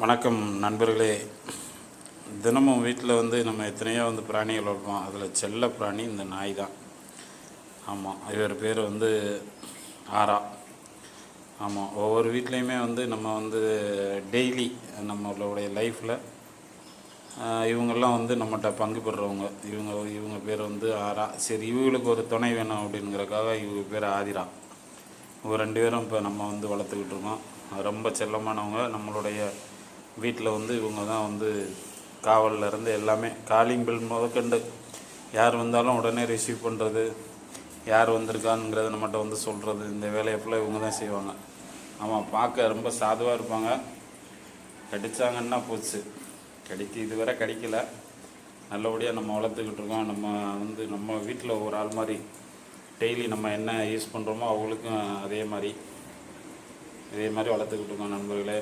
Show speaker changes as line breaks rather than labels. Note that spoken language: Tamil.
வணக்கம் நண்பர்களே. தினமும் வீட்டில் நம்ம எத்தனையோ பிராணிகள் வளர்ப்போம். அதில் செல்ல பிராணி இந்த நாய் தான். ஆமாம், இவர் பேர் ஆரா. ஆமாம், ஒவ்வொரு வீட்லேயுமே நம்ம டெய்லி நம்மளுடைய லைஃப்பில் இவங்கெல்லாம் நம்மகிட்ட பங்கு பெறுறவங்க. இவங்க பேர் ஆரா. சரி, இவங்களுக்கு ஒரு துணை வேணும் அப்படிங்கிறக்காக இவங்க பேர் ஆதிரா. இவங்க 2 பேரும் இப்போ நம்ம வளர்த்துக்கிட்டு இருக்கோம். ரொம்ப செல்லமானவங்க. நம்மளுடைய வீட்டில் இவங்க தான் காவலில் இருந்து எல்லாமே, காலிங் பில் முதற்கண்டு யார் வந்தாலும் உடனே ரிசீவ் பண்ணுறது, யார் வந்திருக்கானுங்கிறத நம்மகிட்ட சொல்கிறது, இந்த வேலையை ஃபுல்லாக இவங்க தான் செய்வாங்க. ஆமாம், பார்க்க ரொம்ப சாதுவாக இருப்பாங்க. கடித்தாங்கன்னா போச்சு. இதுவரை கடிக்கலை. நல்லபடியாக நம்ம வளர்த்துக்கிட்டு இருக்கோம். நம்ம வீட்டில் ஒரு ஆள் மாதிரி டெய்லி நம்ம என்ன யூஸ் பண்ணுறோமோ அவங்களுக்கும் அதே மாதிரி வளர்த்துக்கிட்டு இருக்கோம் நண்பர்களே.